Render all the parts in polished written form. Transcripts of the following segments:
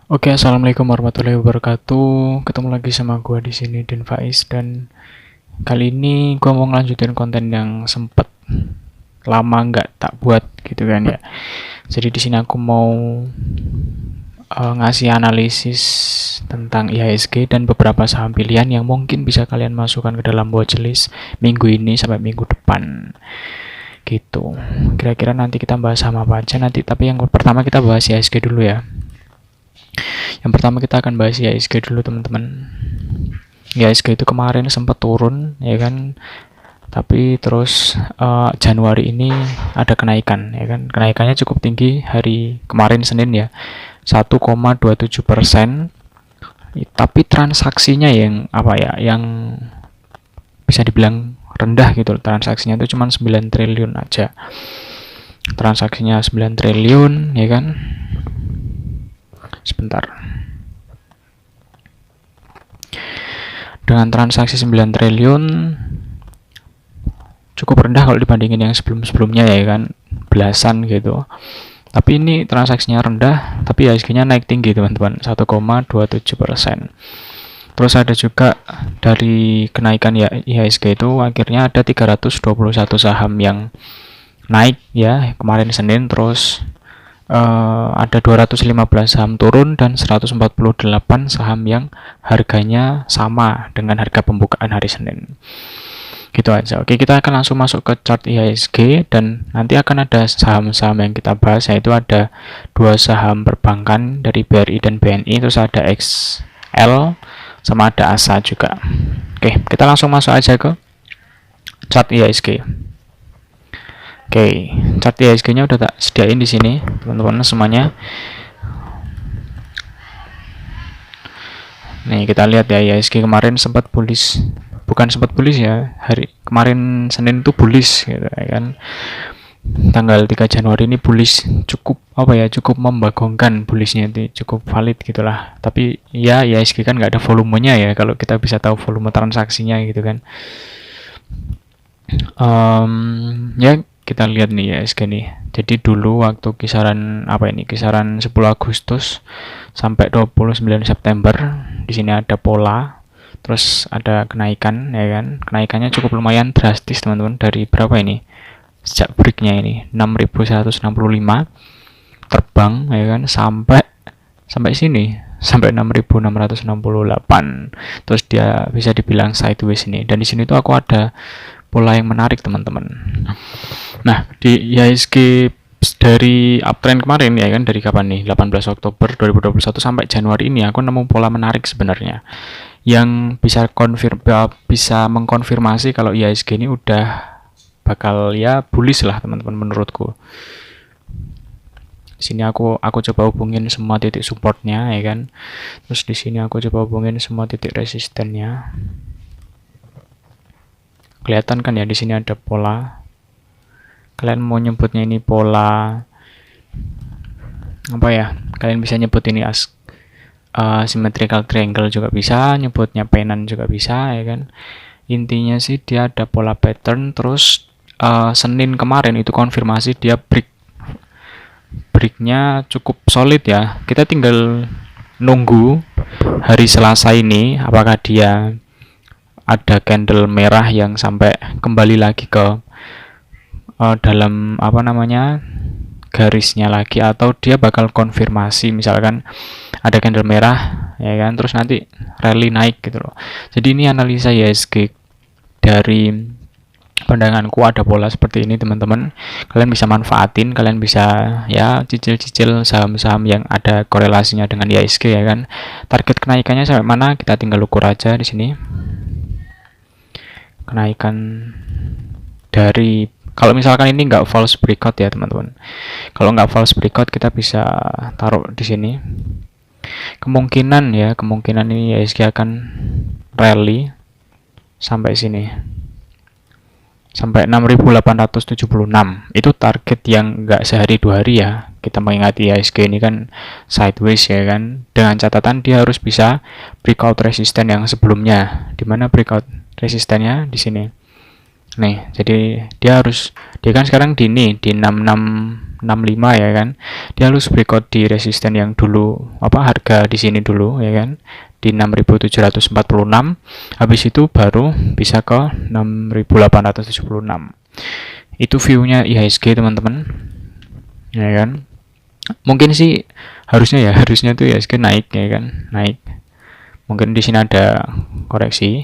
Oke, assalamualaikum warahmatullahi wabarakatuh. Ketemu lagi sama gua di sini Din Faiz, dan kali ini gua mau ngelanjutin konten yang sempet lama nggak tak buat gitu kan ya. Jadi di sini aku mau ngasih analisis tentang IHSG dan beberapa saham pilihan yang mungkin bisa kalian masukkan ke dalam watchlist minggu ini sampai minggu depan. Gitu. Kira-kira nanti kita bahas saham apa aja nanti, tapi yang pertama kita bahas IHSG dulu ya. Yang pertama kita akan bahas IHSG dulu teman-teman. IHSG itu kemarin sempat turun ya kan, tapi terus Januari ini ada kenaikan ya kan. Kenaikannya cukup tinggi hari kemarin Senin ya, 1,27%. Tapi transaksinya yang apa ya, yang bisa dibilang rendah gitu. Transaksinya itu cuma 9 triliun aja. Transaksinya 9 triliun ya kan. Sebentar. Dengan transaksi 9 triliun cukup rendah kalau dibandingin yang sebelum-sebelumnya ya kan, belasan gitu. Tapi ini transaksinya rendah, tapi IHSG-nya naik tinggi teman-teman, 1,27%. Terus ada juga dari kenaikan ya IHSG itu akhirnya ada 321 saham yang naik ya kemarin Senin. Terus ada 215 saham turun dan 148 saham yang harganya sama dengan harga pembukaan hari Senin. Gitu aja. Oke, kita akan langsung masuk ke chart IHSG dan nanti akan ada saham-saham yang kita bahas, yaitu ada dua saham perbankan dari BRI dan BNI, terus ada XL sama ada ASA juga. Oke, kita langsung masuk aja ke chart IHSG. Oke, chart IHSG-nya udah tak sediain di sini, teman-teman semuanya. Nih, kita lihat ya, IHSG kemarin sempat bullish. Bukan sempat bullish ya, hari kemarin Senin itu bullish gitu ya kan. Tanggal 3 Januari ini bullish, cukup apa ya, cukup membagongkan bullishnya itu, cukup valid gitulah. Tapi ya IHSG kan nggak ada volumenya ya, kalau kita bisa tahu volume transaksinya gitu kan. Ya kita lihat nih ya IHSG nih. Jadi dulu waktu kisaran apa ini, kisaran 10 Agustus sampai 29 September di sini ada pola, terus ada kenaikan ya kan. Kenaikannya cukup lumayan drastis teman-teman, dari berapa ini, sejak breaknya ini 6.165 terbang ya kan sampai sini, sampai 6.668. Terus dia bisa dibilang sideways ini, dan di sini tuh aku ada pola yang menarik teman-teman. Nah, di IHSG dari uptrend kemarin ya kan, dari kapan nih, 18 Oktober 2021 sampai Januari ini aku nemu pola menarik sebenarnya yang bisa mengkonfirmasi kalau IHSG ini udah bakal ya bullish lah teman-teman menurutku. Di sini aku coba hubungin semua titik supportnya ya kan. Terus di sini aku coba hubungin semua titik resistennya. Kelihatan kan ya, di sini ada pola. Kalian mau nyebutnya ini pola apa ya? Kalian bisa nyebut ini symmetrical triangle juga bisa, nyebutnya pennant juga bisa ya kan. Intinya sih dia ada pola pattern. Terus Senin kemarin itu konfirmasi dia breaknya cukup solid ya. Kita tinggal nunggu hari Selasa ini apakah dia ada candle merah yang sampai kembali lagi ke dalam apa namanya, garisnya lagi, atau dia bakal konfirmasi misalkan ada candle merah ya kan, terus nanti rally naik gitu loh. Jadi ini analisa IHSG dari pandanganku, ada pola seperti ini teman-teman. Kalian bisa manfaatin, kalian bisa ya cicil-cicil saham-saham yang ada korelasinya dengan IHSG ya kan. Target kenaikannya sampai mana kita tinggal ukur aja di sini. Kenaikan dari, kalau misalkan ini nggak false breakout ya teman-teman, kalau nggak false breakout kita bisa taruh di sini. Kemungkinan ini IHSG akan rally sampai sini, sampai 6.876. Itu target yang nggak sehari dua hari ya. Kita mengingati IHSG ini kan sideways ya kan, dengan catatan dia harus bisa breakout resisten yang sebelumnya. Dimana breakout resistennya di sini nih. Jadi dia kan sekarang di 66 65 ya kan. Dia harus breakout di resisten yang dulu harga di sini dulu ya kan, di 6.746. Habis itu baru bisa ke 6.876. Itu view-nya IHSG teman-teman. Ya kan. Mungkin sih harusnya tuh IHSG naik ya kan, naik. Mungkin di sini ada koreksi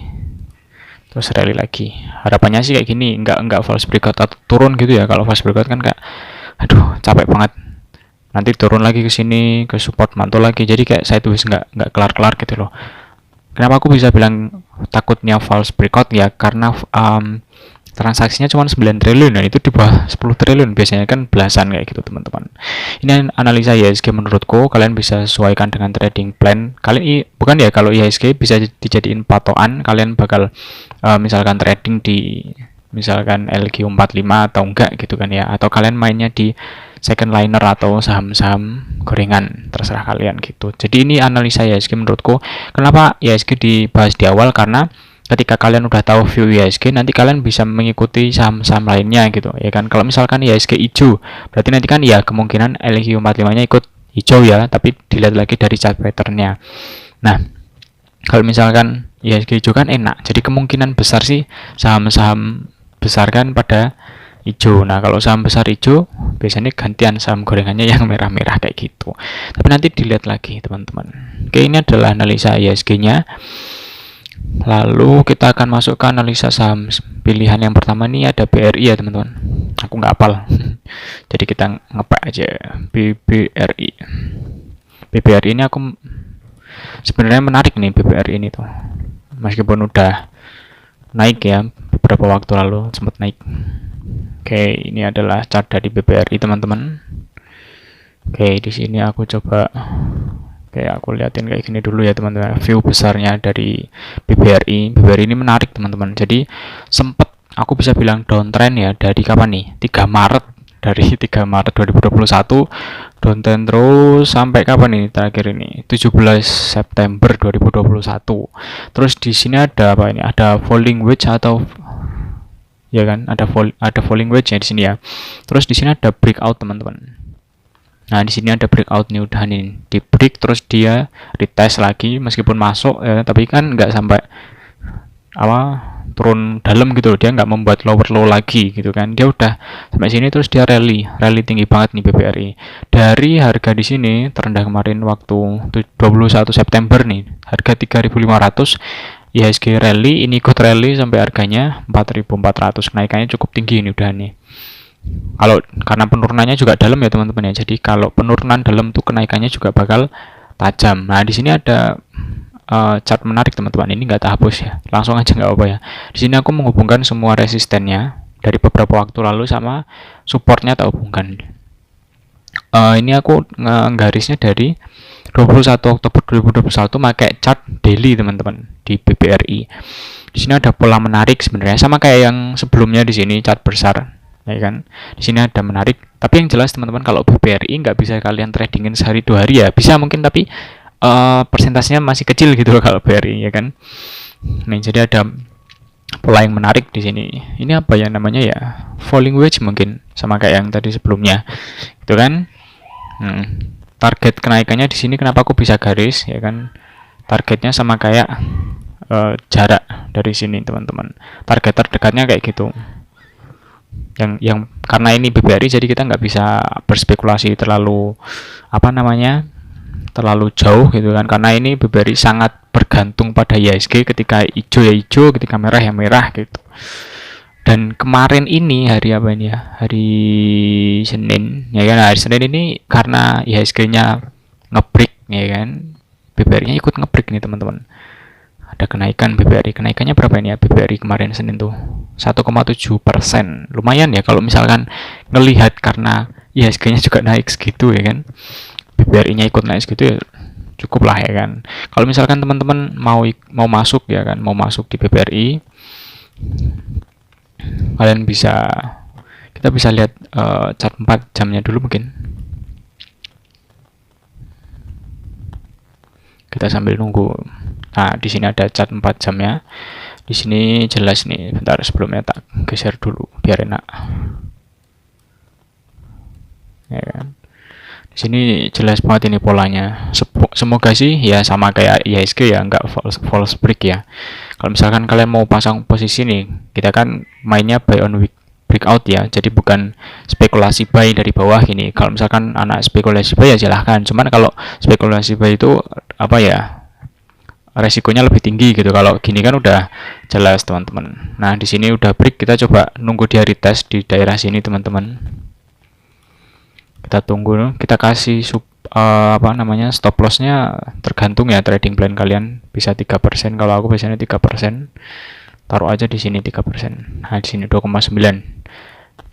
terus rally lagi. Harapannya sih kayak gini, enggak false breakout atau turun gitu ya. Kalau false breakout kan kayak aduh capek banget, nanti turun lagi ke sini ke support mantul lagi, jadi kayak sideways enggak kelar-kelar gitu loh. Kenapa aku bisa bilang takutnya false breakout ya, karena transaksinya cuma 9 triliun dan itu di bawah 10 triliun, biasanya kan belasan kayak gitu teman-teman. Ini analisa IHSG menurutku, kalian bisa sesuaikan dengan trading plan kalian. Bukan ya, kalau IHSG bisa dijadiin patokan kalian bakal misalkan trading di misalkan LQ45 atau enggak gitu kan ya, atau kalian mainnya di second liner atau saham-saham gorengan, terserah kalian gitu. Jadi ini analisa IHSG menurutku. Kenapa IHSG dibahas di awal, karena ketika kalian udah tahu view IHSG, nanti kalian bisa mengikuti saham-saham lainnya gitu ya kan. Kalau misalkan IHSG hijau, berarti nanti kan ya kemungkinan LQ45 nya ikut hijau ya, tapi dilihat lagi dari chart patternnya. Nah, kalau misalkan IHSG hijau kan enak, jadi kemungkinan besar sih saham-saham besar kan pada hijau. Nah, kalau saham besar hijau, biasanya gantian saham gorengannya yang merah-merah kayak gitu. Tapi nanti dilihat lagi teman-teman. Oke, ini adalah analisa IHSG-nya. Lalu kita akan masuk ke analisa saham pilihan yang pertama. Nih ada BRI ya teman-teman, aku nggak hafal jadi kita ngepek aja BBRI. BBRI ini aku sebenarnya menarik nih, BBRI ini tuh meskipun udah naik ya, beberapa waktu lalu sempat naik. Oke, ini adalah chart dari BBRI teman-teman. Oke, di sini aku coba aku liatin kayak gini dulu ya teman-teman, view besarnya dari BBRI. BBRI ini menarik teman-teman, jadi sempet aku bisa bilang downtrend ya dari kapan nih, 3 Maret, dari 3 Maret 2021 downtrend terus sampai kapan nih terakhir ini, 17 September 2021. Terus di sini ada apa ini, ada falling wedge atau ya kan, ada falling wedge ya di sini ya. Terus di sini ada breakout teman-teman. Nah, di sini ada breakout nih, udah nih di break, terus dia retest lagi meskipun masuk ya, tapi kan nggak sampai turun dalam gitu, dia nggak membuat lower low lagi gitu kan, dia udah sampai sini terus dia rally tinggi banget nih BBRI. Dari harga di sini terendah kemarin waktu 21 September nih, harga 3.500, IHSG rally, ini ikut rally sampai harganya 4.400, kenaikannya cukup tinggi ini udah nih. Kalau karena penurunannya juga dalam ya teman-teman ya, jadi kalau penurunan dalam tuh kenaikannya juga bakal tajam. Nah, di sini ada chart menarik teman-teman, ini nggak hapus ya, langsung aja nggak apa ya. Di sini aku menghubungkan semua resistennya dari beberapa waktu lalu sama supportnya tak hubungkan. Ini aku nggarisnya dari 21 Oktober 2021 pakai chart daily teman-teman di BBRI. Di sini ada pola menarik sebenarnya, sama kayak yang sebelumnya di sini chart besar ya kan. Di sini ada menarik, tapi yang jelas teman-teman, kalau BBRI nggak bisa kalian tradingin sehari 2 hari ya, bisa mungkin, tapi persentasenya masih kecil gitu loh kalau BRI ya kan. Nih, jadi ada pola yang menarik di sini. Ini apa ya namanya ya, falling wedge mungkin, sama kayak yang tadi sebelumnya gitu kan. Target kenaikannya di sini, kenapa aku bisa garis ya kan, targetnya sama kayak jarak dari sini teman-teman, target terdekatnya kayak gitu. Yang karena ini BBRI, jadi kita nggak bisa berspekulasi terlalu terlalu jauh gitu kan, karena ini BBRI sangat bergantung pada IHSG, ketika hijau ya hijau, ketika merah ya merah gitu. Dan kemarin ini hari apa ini ya, hari Senin ya kan, hari Senin ini karena IHSG-nya ngebreak ya kan, BBRI-nya ikut ngebreak nih teman-teman. Ada kenaikan BBRI, kenaikannya berapa ini ya BBRI kemarin Senin tuh 1,7%, lumayan ya kalau misalkan ngelihat, karena IHSG-nya juga naik segitu ya kan, BBRI-nya ikut naik segitu ya cukup lah ya kan. Kalau misalkan teman-teman mau masuk ya kan, mau masuk di BBRI, kalian kita bisa lihat chart 4 jamnya dulu mungkin. Kita sambil nunggu. Nah, di sini ada chart 4 jamnya. Di sini jelas nih. Bentar, sebelumnya tak geser dulu biar enak. ya kan. Di sini jelas banget ini polanya. Semoga sih ya sama kayak IHSG ya, nggak false break ya. Kalau misalkan kalian mau pasang posisi nih, kita kan mainnya buy on week breakout ya, jadi bukan spekulasi buy dari bawah gini. Kalau misalkan anak spekulasi buy ya silahkan, cuman kalau spekulasi buy itu apa ya, resikonya lebih tinggi gitu. Kalau gini kan udah jelas teman-teman. Nah di sini udah break, kita coba nunggu dia retest di daerah sini teman-teman. Kita tunggu, kita kasih apa namanya, stop lossnya tergantung ya trading plan kalian, bisa 3%, kalau aku biasanya 3%. Taruh aja di sini 3%. Nah di sini 2,9.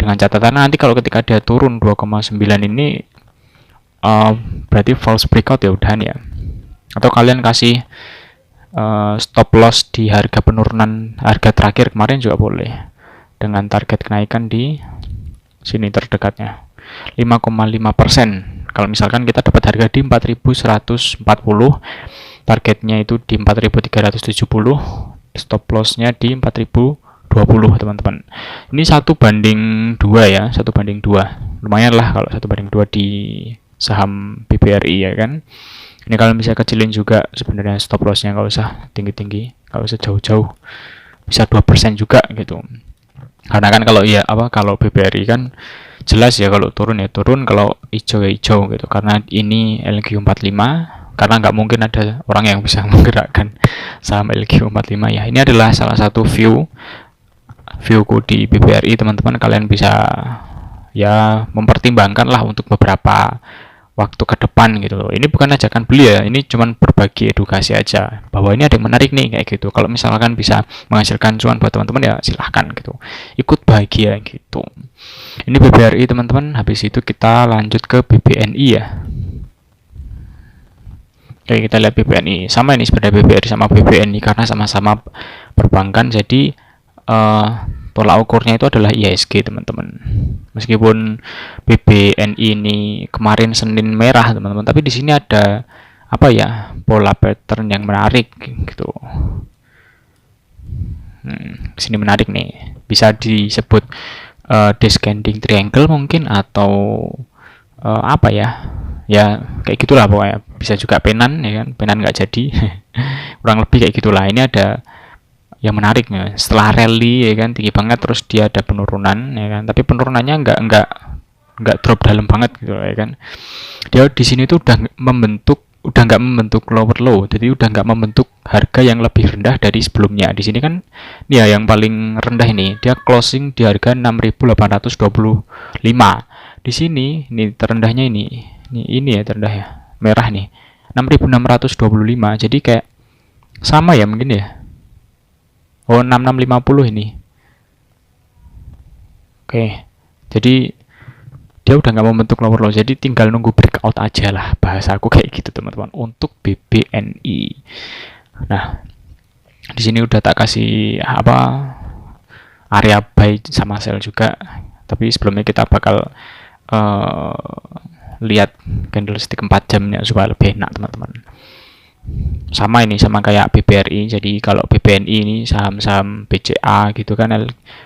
Dengan catatan nanti kalau ketika dia turun 2,9 ini berarti false breakout ya udahan ya. Atau kalian kasih stop loss di harga penurunan harga terakhir kemarin juga boleh, dengan target kenaikan di sini terdekatnya 5,5%. Kalau misalkan kita dapat harga di 4140, targetnya itu di 4370, stop lossnya di 4020 teman-teman. Ini 1/2 ya, 1/2. Lumayan lah kalau 1/2 di saham BBRI ya kan. Ini kalian bisa kecilin juga sebenarnya stop lossnya, nggak usah tinggi-tinggi, nggak usah jauh-jauh, bisa 2% juga gitu. Karena kan kalau ya kalau BBRI kan jelas ya, kalau turun ya turun, kalau hijau ya hijau gitu. Karena ini LQ45, karena nggak mungkin ada orang yang bisa menggerakkan saham LQ45 ya. Ini adalah salah satu viewku di BBRI teman-teman. Kalian bisa ya mempertimbangkan lah untuk beberapa waktu ke depan gitu loh. Ini bukan ajakan beli ya, ini cuman berbagi edukasi aja bahwa ini ada yang menarik nih kayak gitu. Kalau misalkan bisa menghasilkan cuan buat teman-teman ya silahkan gitu, ikut bahagia gitu. Ini BBRI teman-teman. Habis itu kita lanjut ke BBNI ya. Oke, kita lihat BBNI. Sama ini sebenarnya BBRI sama BBNI karena sama-sama perbankan, jadi tolak ukurnya itu adalah IHSG teman-teman. Meskipun BBNI ini kemarin Senin merah teman-teman, tapi di sini ada apa ya, pola pattern yang menarik gitu. Sini menarik nih, bisa disebut descending triangle mungkin, atau apa ya kayak gitulah pokoknya. Bisa juga penan ya kan, penan nggak jadi kurang lebih kayak gitulah. Ini ada yang menarik ya, setelah rally ya kan tinggi banget, terus dia ada penurunan ya kan, tapi penurunannya nggak drop dalam banget gitu ya kan. Dia di sini tuh udah nggak membentuk lower low, jadi udah nggak membentuk harga yang lebih rendah dari sebelumnya. Di sini kan ya yang paling rendah ini dia closing di harga 6.825. Di sini ini terendahnya ini ya terendah ya, merah nih 6.625. Jadi kayak sama ya mungkin ya. Oh, 6650 ini. Oke. Jadi dia udah nggak membentuk lower low, jadi tinggal nunggu breakout aja lah, bahasa aku kayak gitu teman-teman untuk BBNI. Nah, di sini udah tak kasih area buy sama sell juga, tapi sebelumnya kita bakal lihat candlestick 4 jamnya supaya lebih enak teman-teman. Sama kayak BBRI. Jadi kalau BBNI ini saham-saham BCA gitu kan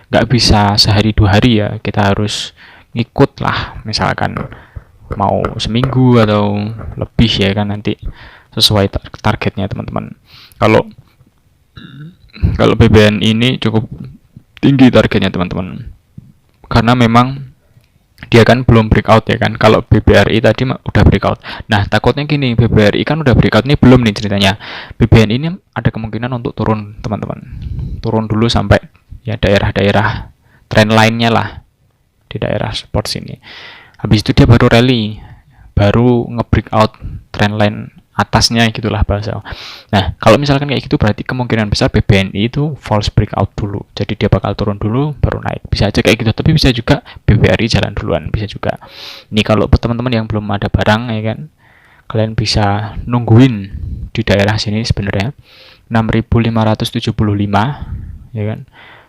nggak bisa sehari 2 hari ya, kita harus ngikut lah, misalkan mau seminggu atau lebih ya kan, nanti sesuai targetnya teman-teman. Kalau BBNI ini cukup tinggi targetnya teman-teman, karena memang dia kan belum breakout ya kan. Kalau BBRI tadi udah breakout. Nah takutnya gini, BBRI kan udah breakout, nih belum nih ceritanya. BBNI ini ada kemungkinan untuk turun teman-teman, turun dulu sampai ya daerah-daerah trend line-nya lah, di daerah support sini. Habis itu dia baru rally, baru nge-breakout trend line atasnya gitulah bahasa. Nah kalau misalkan kayak gitu berarti kemungkinan besar BBNI itu false breakout dulu, jadi dia bakal turun dulu baru naik. Bisa aja kayak gitu, tapi bisa juga BBRI jalan duluan, bisa juga. Ini kalau teman-teman yang belum ada barang ya kan, kalian bisa nungguin di daerah sini sebenarnya 6.575 ya kan,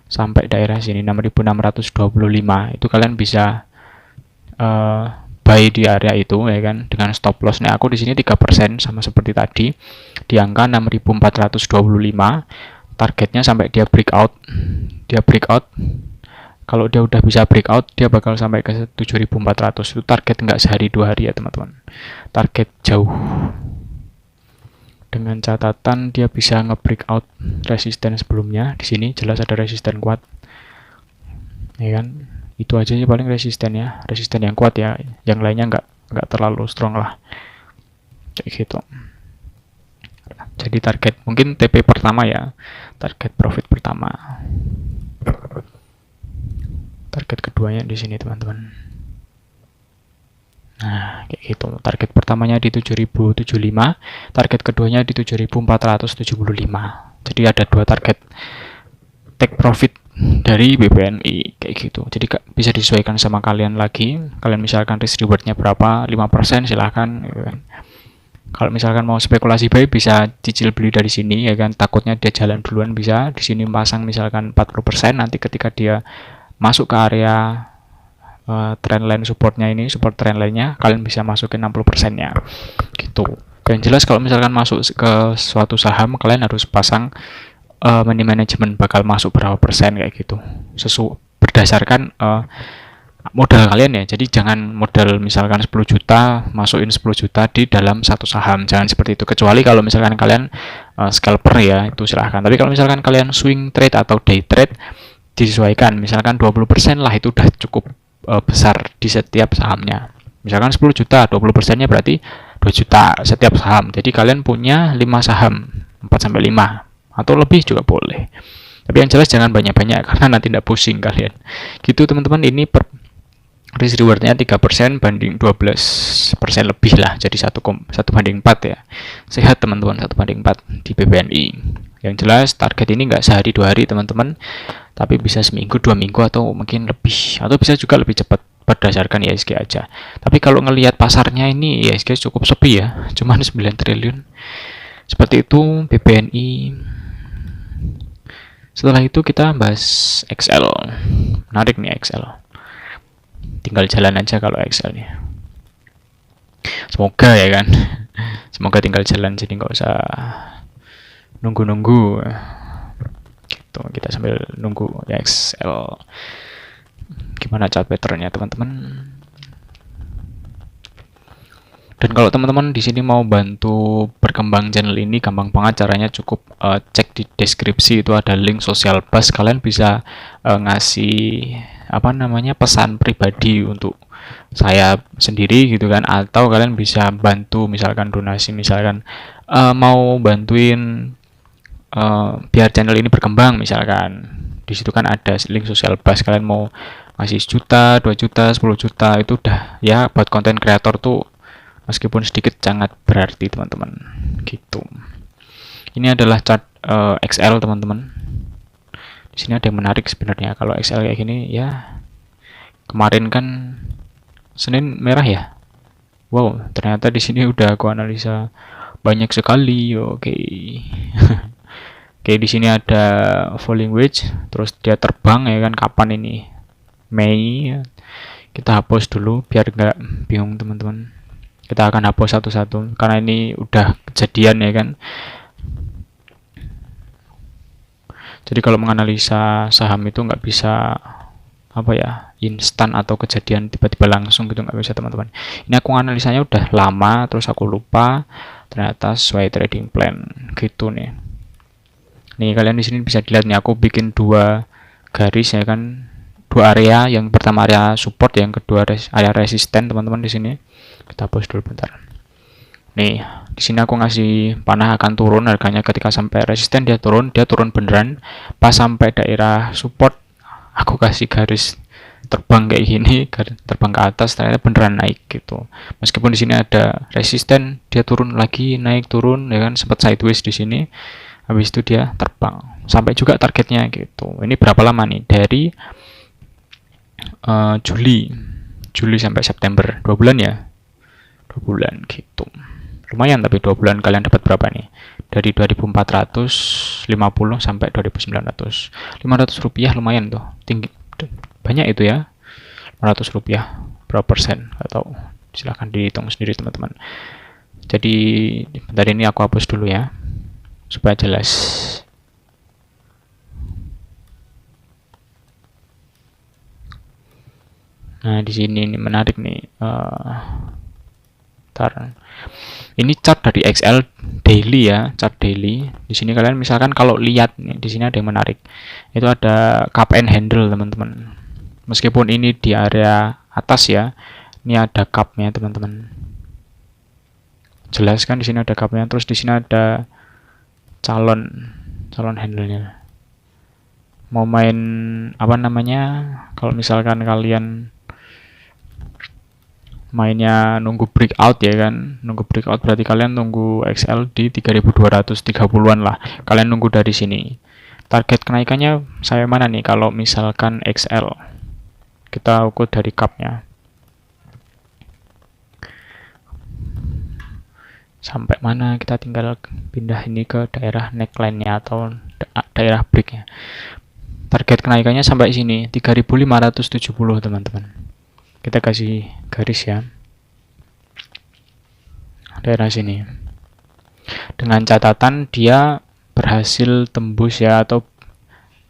sampai daerah sini 6.625 itu kalian bisa buy di area itu ya kan, dengan stop lossnya aku di sini 3% sama seperti tadi di angka 6.425. Targetnya sampai dia breakout Kalau dia udah bisa breakout, dia bakal sampai ke 7.400. Itu target nggak sehari 2 hari ya teman-teman, target jauh. Dengan catatan dia bisa nge-breakout resisten sebelumnya. Di sini jelas ada resisten kuat, ya kan? Itu aja sih paling resisten ya, resisten yang kuat ya. Yang lainnya nggak terlalu strong lah, kayak gitu. Jadi target mungkin TP pertama ya, target profit pertama. Target keduanya di sini teman-teman. Nah, kayak gitu. Target pertamanya di 7.075, target keduanya di 7.475. Jadi ada 2 target take profit dari BBNI kayak gitu. Jadi bisa disesuaikan sama kalian lagi. Kalian misalkan risk rewardnya berapa, 5% silahkan, gitu kan. Kalau misalkan mau spekulasi buy bisa cicil beli dari sini ya kan, takutnya dia jalan duluan bisa di sini pasang misalkan 40%, nanti ketika dia masuk ke area trendline supportnya ini, support trendline-nya, kalian bisa masukin 60%-nya gitu. Yang jelas kalau misalkan masuk ke suatu saham, kalian harus pasang money management bakal masuk berapa persen kayak gitu, berdasarkan modal kalian ya. Jadi jangan modal misalkan 10 juta masukin 10 juta di dalam satu saham, jangan seperti itu, kecuali kalau misalkan kalian scalper ya, itu silahkan. Tapi kalau misalkan kalian swing trade atau day trade, disesuaikan, misalkan 20% lah, itu udah cukup besar di setiap sahamnya. Misalkan 10 juta, 20%-nya berarti 2 juta setiap saham. Jadi kalian punya 5 saham, 4-5 atau lebih juga boleh. Tapi yang jelas jangan banyak-banyak karena nanti tidak pusing kalian. Gitu teman-teman, ini risk rewardnya 3% banding 12% lebih lah, jadi 1,1/4 ya. Sehat teman-teman, 1/4 di BBNI. Yang jelas target ini nggak sehari 2 hari teman-teman, tapi bisa seminggu 2 minggu atau mungkin lebih, atau bisa juga lebih cepat berdasarkan IHSG aja. Tapi kalau ngelihat pasarnya ini IHSG cukup sepi ya, cuman 9 triliun. Seperti itu BBNI. Setelah itu kita bahas XL. Menarik nih XL. Tinggal jalan aja kalau Excel nih. Semoga ya kan. Semoga tinggal jalan, jadi nggak usah nunggu-nunggu. Gitu, kita sambil nunggu ya Excel. Gimana chart patternnya teman-teman? Dan kalau teman-teman di sini mau bantu berkembang channel ini, gampang banget caranya, cukup cek di deskripsi, itu ada link Social Buzz. Kalian bisa ngasih pesan pribadi untuk saya sendiri gitu kan, atau kalian bisa bantu misalkan donasi, misalkan mau bantuin biar channel ini berkembang, misalkan di situ kan ada link Social Buzz. Kalian mau ngasih 1 juta, 2 juta, 10 juta, itu udah ya buat konten kreator tuh meskipun sedikit sangat berarti teman-teman gitu. Ini adalah chart XL teman-teman. Di sini ada yang menarik sebenarnya kalau XL kayak gini ya. Kemarin kan Senin merah ya. Wow, ternyata di sini udah aku analisa banyak sekali. Oke. Oke, di sini ada falling wedge, terus dia terbang ya kan, kapan ini? Mei. Kita hapus dulu biar nggak bingung teman-teman. Kita akan hapus satu-satu karena ini udah kejadian ya kan. Jadi kalau menganalisa saham itu nggak bisa instan atau kejadian tiba-tiba langsung gitu, nggak bisa teman-teman. Ini aku analisanya udah lama, terus aku lupa, ternyata sesuai trading plan gitu nih. Nih kalian di sini bisa dilihat nih, aku bikin 2 garis ya kan, 2 area. Yang pertama area support, yang kedua area resisten teman-teman. Di sini kita hapus dulu bentar. Nih di sini aku ngasih panah akan turun harganya, ketika sampai resisten dia turun beneran. Pas sampai daerah support aku kasih garis terbang kayak gini, terbang ke atas, ternyata beneran naik gitu. Meskipun di sini ada resisten, dia turun lagi, naik turun ya kan, sempat sideways di sini. Habis itu dia terbang sampai juga targetnya gitu. Ini berapa lama nih? Dari Juli sampai September, 2 bulan ya, 2 bulan gitu. Lumayan, tapi 2 bulan kalian dapat berapa nih? Dari 2.450 sampai 2.900, 500 rupiah, lumayan tuh, tinggi, banyak itu ya. 500 rupiah berapa persen atau silahkan dihitung sendiri teman-teman. Jadi bentar, ini aku hapus dulu ya supaya jelas. Nah, di sini ini menarik nih. Ini chart dari XL daily ya, chart daily. Di sini kalian misalkan kalau lihat nih, di sini ada yang menarik. Itu ada cup and handle, teman-teman. Meskipun ini di area atas ya, ini ada cupnya, teman-teman. Jelas kan di sini ada cupnya, terus di sini ada calon handle-nya. Mau main apa namanya? Kalau misalkan kalian mainnya nunggu breakout ya kan, nunggu breakout berarti kalian nunggu XL di 3230-an lah, kalian nunggu dari sini. Target kenaikannya saya mana nih kalau misalkan XL, kita ukur dari cupnya sampai mana, kita tinggal pindah ini ke daerah neckline-nya atau daerah break-nya. Target kenaikannya sampai sini 3570, teman-teman. Kita kasih garis ya, daerah sini, dengan catatan dia berhasil tembus ya, atau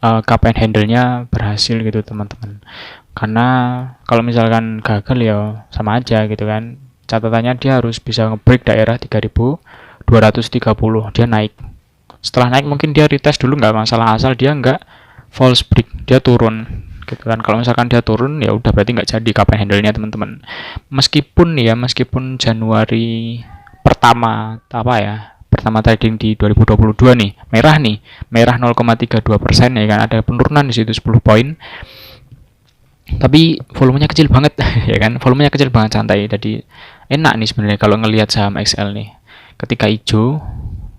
cup and handle-nya berhasil gitu, teman-teman. Karena kalau misalkan gagal ya sama aja gitu kan, catatannya dia harus bisa ngebreak daerah 3230, dia naik. Setelah naik mungkin dia retest dulu, nggak masalah, asal dia nggak false break, dia turun gitu kan. Kalau misalkan dia turun ya udah berarti nggak jadi cup and handle-nya, teman-teman. Meskipun Januari pertama trading di 2022 nih, merah 0,32% ya kan, ada penurunan di situ 10 poin. Tapi volumenya kecil banget ya kan, volumenya kecil banget, santai. Jadi enak nih sebenarnya kalau ngelihat saham XL nih. Ketika hijau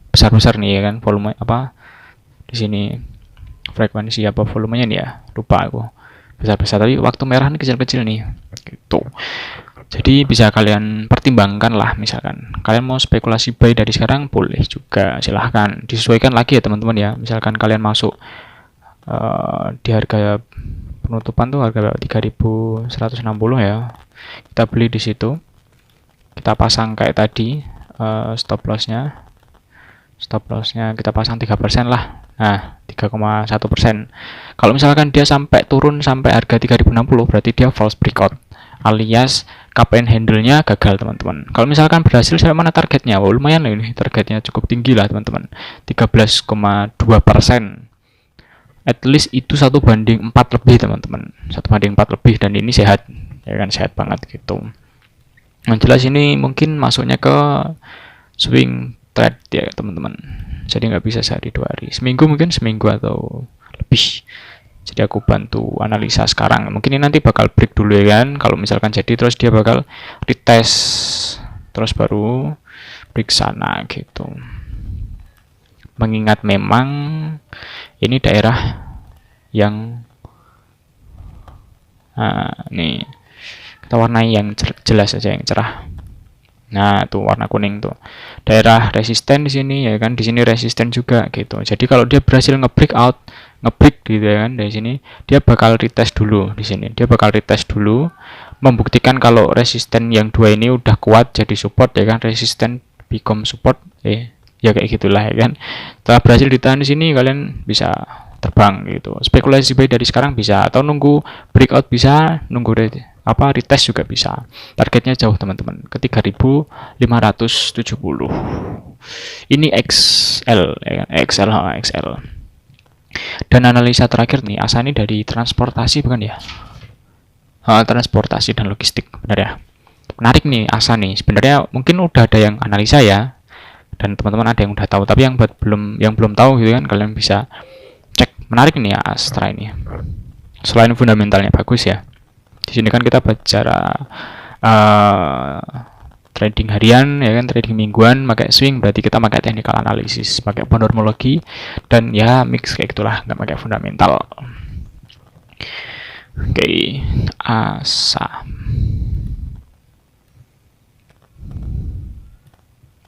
besar-besar nih ya kan, volume apa di sini, frekuensi apa volumenya nih ya, lupa aku, besar-besar, tapi waktu merah nih kecil-kecil nih gitu. Jadi bisa kalian pertimbangkan lah, misalkan kalian mau spekulasi buy dari sekarang boleh juga, silahkan disesuaikan lagi ya teman-teman ya. Misalkan kalian masuk di harga penutupan tuh harga 3160 ya, kita beli di situ, kita pasang kayak tadi, stop lossnya kita pasang 3% lah. Nah, 3,1%. Kalau misalkan dia sampai turun sampai harga 3060, berarti dia false breakout, alias cup and handle-nya gagal, teman-teman. Kalau misalkan berhasil sampai mana targetnya? Wow, lumayan loh ini, targetnya cukup tinggi lah, teman-teman. 13,2%. At least itu 1/4 lebih, teman-teman. 1/4 lebih, dan ini sehat. Ya kan, sehat banget gitu. Yang jelas ini mungkin masuknya ke swing trade ya, teman-teman. Jadi nggak bisa sehari 2 hari, mungkin seminggu atau lebih. Jadi aku bantu analisa sekarang. Mungkin ini nanti bakal break dulu ya kan. Kalau misalkan jadi, terus dia bakal retest, terus baru break sana gitu. Mengingat memang ini daerah yang nih kita warnai yang jelas aja, yang cerah. Nah, tuh warna kuning tuh daerah resisten di sini ya kan, di sini resisten juga gitu. Jadi kalau dia berhasil nge-break gitu ya kan, dari sini dia bakal retest dulu di sini. Dia bakal retest dulu, membuktikan kalau resisten yang dua ini udah kuat jadi support ya kan, resisten become support, ya kayak gitulah ya kan. Setelah berhasil ditahan di sini, kalian bisa terbang gitu. Spekulasi buy dari sekarang bisa, atau nunggu breakout bisa, nunggu retest juga bisa. Targetnya jauh, teman-teman, ke 3570. Ini XL ya, XL. Dan analisa terakhir nih, Asa ini dari transportasi bukan ya? Transportasi dan logistik, benar ya. Menarik nih Asa nih. Sebenarnya mungkin udah ada yang analisa ya, dan teman-teman ada yang udah tahu, tapi yang belum tahu gitu kan, kalian bisa cek. Menarik nih ya Astra ini. Selain fundamentalnya bagus ya. Di sini kan kita bicara trading harian ya kan, trading mingguan, pakai swing, berarti kita pakai technical analysis, pakai ponormologi, dan ya mix kayak gitulah, nggak pakai fundamental. Oke, Asa.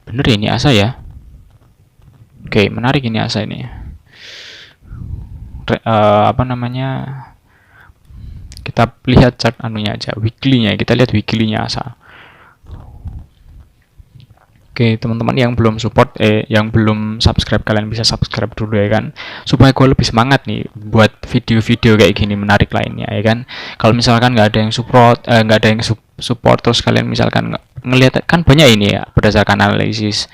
Bener ya ini Asa ya. Oke, menarik ini Asa ini. Kita lihat chart anunya aja, weekly-nya. Kita lihat weekly-nya Asa. Oke, teman-teman yang belum support, yang belum subscribe, kalian bisa subscribe dulu ya kan, supaya gue lebih semangat nih buat video-video kayak gini menarik lainnya ya kan. Kalau misalkan nggak ada yang support, support terus kalian misalkan ngelihat, kan banyak ini ya, berdasarkan analisis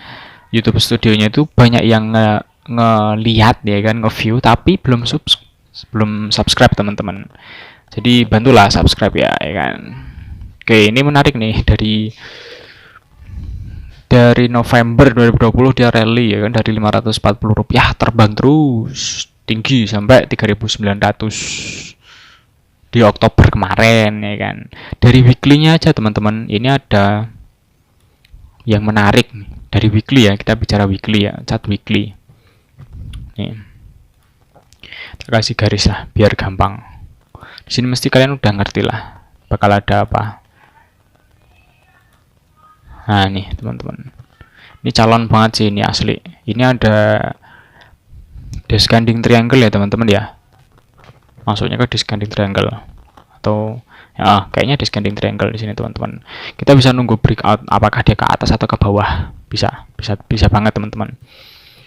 YouTube Studionya itu banyak yang ngelihat ya kan, nge-view tapi belum subscribe teman-teman. Jadi bantulah subscribe ya kan. Oke, ini menarik nih, dari November 2020 dia rally ya kan, dari 540 rupiah terbang terus tinggi sampai 3.900 di Oktober kemarin ya kan. Dari weekly-nya aja teman-teman, ini ada yang menarik nih. Dari weekly ya, kita bicara weekly ya, chart weekly nih, kita kasih garis lah biar gampang. Di sini mesti kalian udah ngerti lah bakal ada apa. Nah nih teman-teman, ini calon banget sih, ini asli. Ini ada descending triangle ya teman-teman ya, masuknya ke descending triangle atau ya kayaknya descending triangle di sini teman-teman. Kita bisa nunggu breakout, apakah dia ke atas atau ke bawah, bisa banget teman-teman.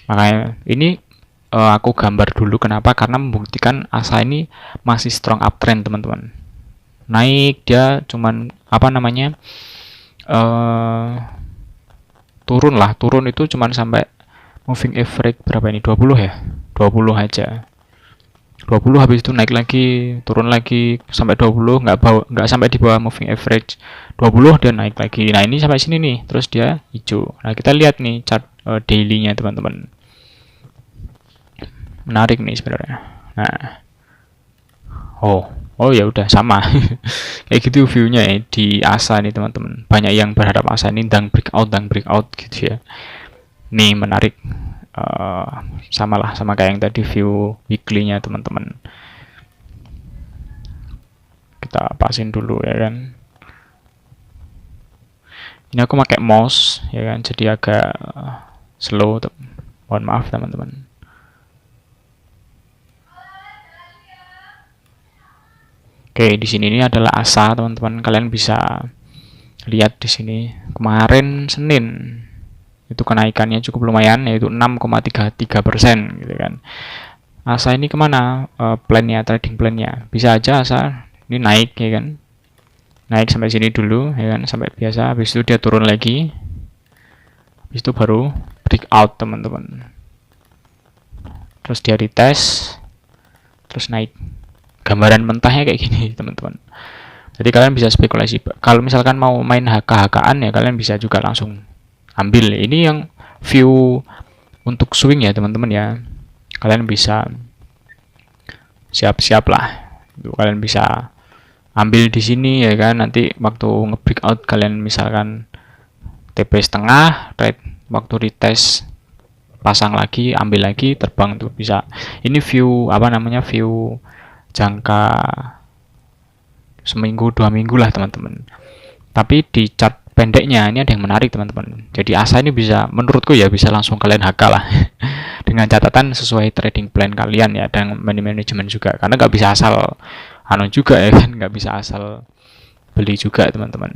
Makanya ini aku gambar dulu, kenapa? Karena membuktikan asa ini masih strong uptrend teman-teman. Naik dia cuman turun itu cuman sampai moving average berapa ini, 20 ya, 20 aja, 20 habis itu naik lagi, turun lagi sampai 20, nggak sampai di bawah moving average 20, dia naik lagi. Nah ini sampai sini nih, terus dia hijau. Nah kita lihat nih chart daily-nya teman-teman, menarik nih sebenarnya. Nah oh ya udah sama kayak gitu view-nya ya di ASA nih teman-teman. Banyak yang berharap ASA ini dang breakout gitu ya. Nih menarik, sama kayak yang tadi view weekly-nya teman-teman. Kita pasin dulu ya kan. Ini aku pakai mouse ya kan, jadi agak slow, mohon maaf teman-teman. Oke, di sini ini adalah ASA teman-teman. Kalian bisa lihat di sini kemarin Senin itu kenaikannya cukup lumayan, yaitu 6,33% gitu kan. ASA ini kemana plannya, trading plannya? Bisa aja ASA ini naik ya kan, naik sampai sini dulu ya kan, sampai biasa. Habis itu dia turun lagi, habis itu baru breakout teman-teman. Terus dia retest, terus naik. Gambaran mentahnya kayak gini teman-teman. Jadi kalian bisa spekulasi. Kalau misalkan mau main HK-HKan ya kalian bisa juga langsung ambil. Ini yang view untuk swing ya teman-teman ya. Kalian bisa siap-siap lah. Kalian bisa ambil di sini ya kan. Nanti waktu nge-breakout kalian misalkan TP setengah, waktu retest pasang lagi, ambil lagi, terbang tuh bisa. Ini view view jangka seminggu 2 minggu lah teman-teman. Tapi di chart pendeknya ini ada yang menarik teman-teman. Jadi ASA ini bisa, menurutku ya, bisa langsung kalian HK lah dengan catatan sesuai trading plan kalian ya, dan money management juga, karena nggak bisa asal juga ya kan, nggak bisa asal beli juga teman-teman.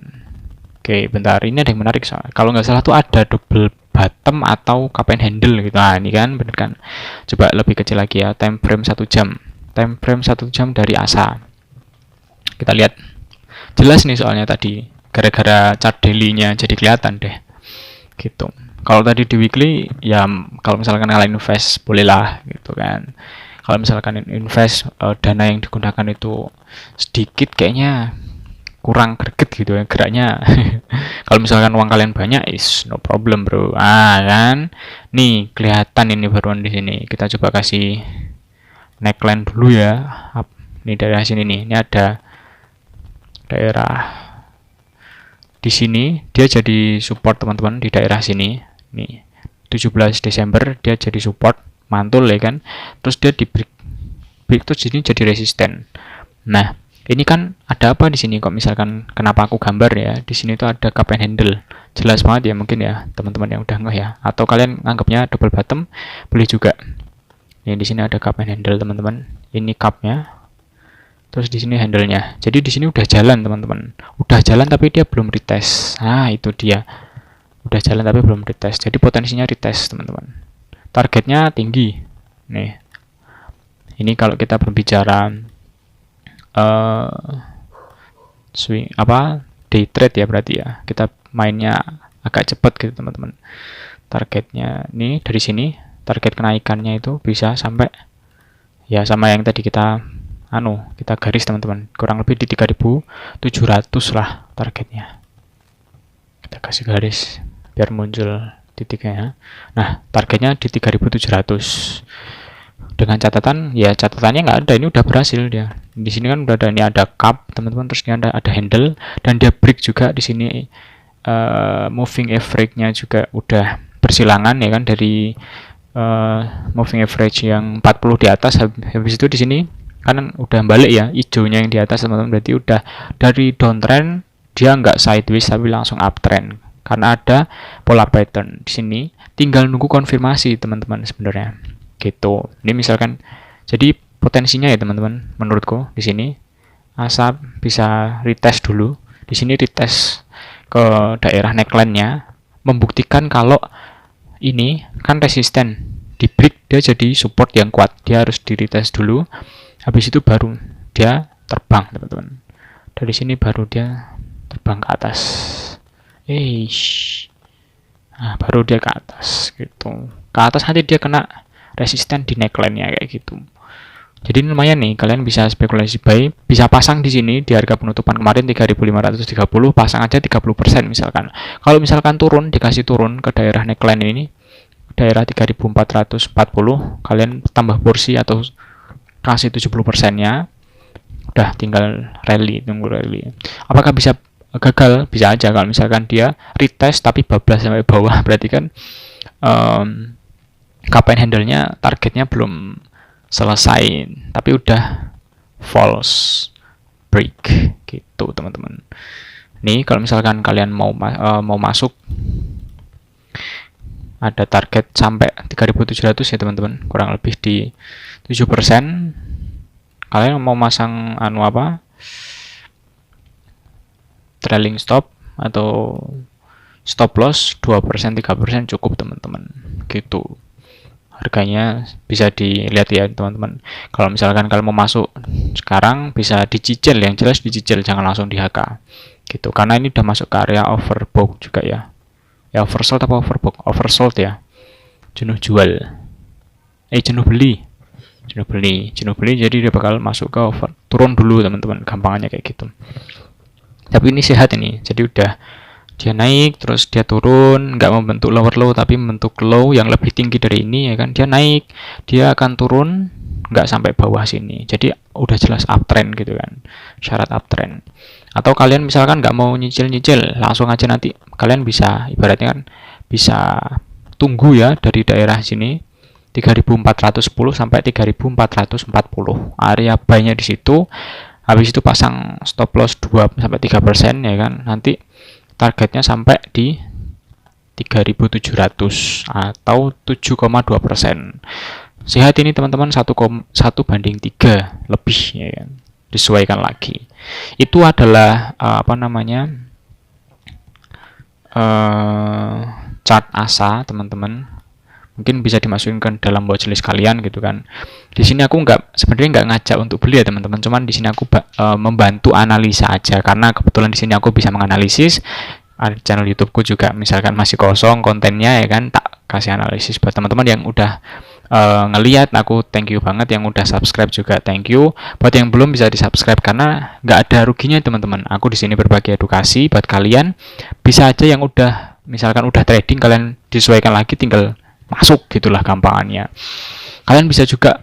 Oke bentar, ini ada yang menarik soal. Kalau nggak salah tuh ada double bottom atau cup and handle gitu. Nah ini kan bener kan. Coba lebih kecil lagi ya, time frame 1 jam. Time frame 1 jam dari ASA. Kita lihat. Jelas nih soalnya tadi. Gara-gara chart daily-nya jadi kelihatan deh. Gitu. Kalau tadi di weekly, ya kalau misalkan kalian invest, bolehlah gitu kan. Kalau misalkan invest, dana yang digunakan itu sedikit, kayaknya kurang greget gitu ya geraknya. Kalau misalkan uang kalian banyak, is no problem bro. Kan. Nih, kelihatan ini baruan di sini. Kita coba kasih neckline dulu ya. Ini daerah sini nih. Ini ada daerah di sini, dia jadi support teman-teman di daerah sini. Nih, 17 Desember dia jadi support, mantul ya kan. Terus dia di break terus sini jadi resisten. Nah, ini kan ada apa di sini kok, misalkan kenapa aku gambar ya. Di sini tuh ada cup and handle. Jelas banget ya mungkin ya teman-teman yang udah ngeh ya. Atau kalian anggapnya double bottom, boleh juga. Ini di sini ada cup and handle teman-teman. Ini cupnya, terus di sini handle-nya. Jadi di sini udah jalan teman-teman. Udah jalan tapi dia belum retest. Nah itu dia. udah jalan tapi belum dites. Jadi potensinya dites teman-teman. Targetnya tinggi nih. Ini kalau kita berbicara swing day trade ya, berarti ya kita mainnya agak cepat gitu teman-teman. Targetnya ini dari sini, target kenaikannya itu bisa sampai ya sama yang tadi kita garis teman-teman, kurang lebih di 3.700 lah targetnya. Kita kasih garis biar muncul titiknya. Nah, targetnya di 3.700. Dengan catatan, ya catatannya nggak ada, ini udah berhasil dia. Di sini kan udah ada, ini ada cup teman-teman, terus ini ada handle, dan dia break juga di sini. Moving average-nya juga udah bersilangan ya kan, dari moving average yang 40 di atas, habis itu di sini kan udah balik ya, hijaunya yang di atas teman-teman, berarti udah dari downtrend dia nggak sideways tapi langsung uptrend karena ada pola pattern. Di sini tinggal nunggu konfirmasi teman-teman sebenarnya gitu. Ini misalkan, jadi potensinya ya teman-teman, menurutku di sini ASA bisa retest dulu. Di sini retest ke daerah neckline-nya, membuktikan kalau ini kan resisten, di break dia jadi support yang kuat, dia harus di retest dulu. Habis itu baru dia terbang teman-teman. Dari sini baru dia terbang ke atas. Nah, baru dia ke atas gitu. Ke atas nanti dia kena resisten di neckline-nya kayak gitu. Jadi lumayan nih, kalian bisa spekulasi buy, bisa pasang di sini di harga penutupan kemarin 3.530, pasang aja 30% misalkan. Kalau misalkan turun, dikasih turun ke daerah neckline ini, daerah 3.440, kalian tambah porsi atau kasih 70%-nya, udah tinggal rally, tunggu rally. Apakah bisa gagal? Bisa aja kalau misalkan dia retest tapi bablas sampai bawah, berarti kan kapan handle-nya, targetnya belum selesai tapi udah false break gitu teman-teman. Nih kalau misalkan kalian mau masuk, ada target sampai 3.700 ya teman-teman, kurang lebih di 7%. Kalian mau masang trailing stop atau stop loss 2%, 3% cukup teman-teman gitu. Harganya bisa dilihat ya teman-teman. Kalau misalkan kalian mau masuk sekarang, bisa dicicil, yang jelas dicicil, jangan langsung di HK gitu, karena ini udah masuk ke area overbought juga ya. Oversold apa overbought? Oversold ya, jenuh jual, jenuh beli, jadi dia bakal masuk ke turun dulu teman-teman, gampangannya kayak gitu. Tapi ini sehat ini, jadi udah dia naik terus dia turun, nggak membentuk lower low tapi membentuk low yang lebih tinggi dari ini ya kan. Dia naik, dia akan turun, nggak sampai bawah sini, jadi udah jelas uptrend gitu kan, syarat uptrend. Atau kalian misalkan nggak mau nyicil-nyicil, langsung aja nanti kalian bisa, ibaratnya kan bisa tunggu ya dari daerah sini 3.410 sampai 3.440, area buy-nya di situ. Habis itu pasang stop loss 2 sampai 3% ya kan, nanti targetnya sampai di 3.700 atau 7,2%. Sehat ini teman-teman, 1,1/3 lebih ya kan, disesuaikan lagi. Itu adalah chart ASA teman-teman. Mungkin bisa dimasukin ke dalam watchlist kalian gitu kan. Di sini aku sebenarnya nggak ngajak untuk beli ya teman-teman, cuman di sini aku membantu analisa aja, karena kebetulan di sini aku bisa menganalisis. Channel YouTubeku juga misalkan masih kosong kontennya ya kan, tak kasih analisis buat teman-teman yang udah ngelihat. Aku thank you banget, yang udah subscribe juga thank you. Buat yang belum, bisa di subscribe karena nggak ada ruginya teman-teman. Aku di sini berbagi edukasi buat kalian. Bisa aja yang udah misalkan udah trading, kalian disesuaikan lagi, tinggal masuk gitulah gampangannya. Kalian bisa juga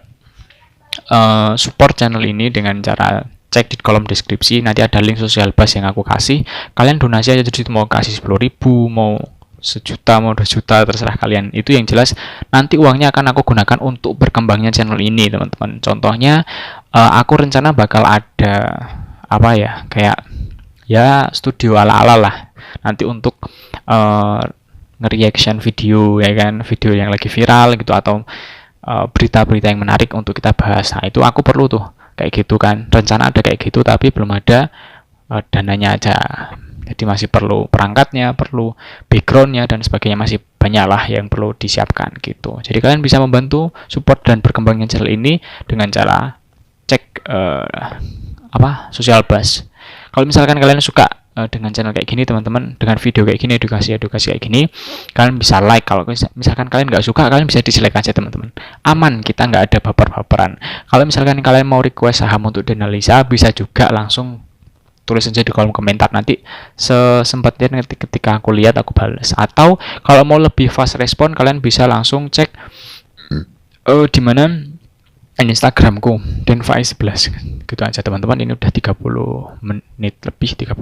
support channel ini dengan cara cek di kolom deskripsi, nanti ada link Social Buzz yang aku kasih. Kalian donasi aja, jadi mau kasih 10.000, mau 1 juta, mau 2 juta, terserah kalian. Itu yang jelas nanti uangnya akan aku gunakan untuk berkembangnya channel ini teman-teman. Contohnya aku rencana bakal ada kayak ya studio ala-ala lah nanti untuk nge-reaction video ya kan, video yang lagi viral gitu, atau berita-berita yang menarik untuk kita bahas. Nah, itu aku perlu tuh kayak gitu kan, rencana ada kayak gitu tapi belum ada dananya aja. Jadi masih perlu perangkatnya, perlu backgroundnya dan sebagainya, masih banyak lah yang perlu disiapkan gitu. Jadi kalian bisa membantu support dan berkembangnya channel ini dengan cara cek social buzz. Kalau misalkan kalian suka dengan channel kayak gini teman-teman, dengan video kayak gini, edukasi kayak gini, kalian bisa like. Kalau misalkan kalian nggak suka, kalian bisa dislike aja teman-teman. Aman, kita nggak ada baper-baperan. Kalau misalkan kalian mau request saham untuk dianalisa, bisa juga langsung tulis aja di kolom komentar, nanti sesempatnya ketika aku lihat aku balas. Atau kalau mau lebih fast respon, kalian bisa langsung cek di mana Instagramku Denva11 gitu aja teman-teman. Ini udah 30 menit lebih, 36.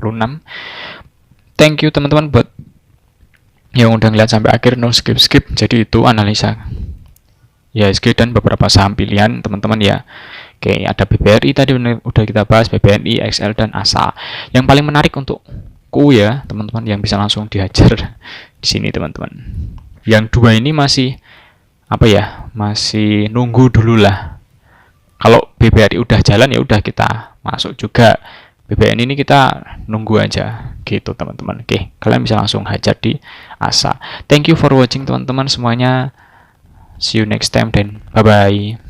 Thank you teman-teman buat yang udah ngeliat sampai akhir, no skip. Jadi itu analisa IHSG dan beberapa saham pilihan teman-teman ya. Oke, ada BBRI tadi udah kita bahas, BBNI, XL dan ASA. Yang paling menarik untukku ya teman-teman, yang bisa langsung dihajar di sini teman-teman. Yang dua ini masih masih nunggu dulu lah. Kalau BBRI udah jalan ya udah kita masuk juga. BBN ini kita nunggu aja gitu teman-teman. Oke, kalian bisa langsung hajar di ASA. Thank you for watching teman-teman semuanya. See you next time dan bye bye.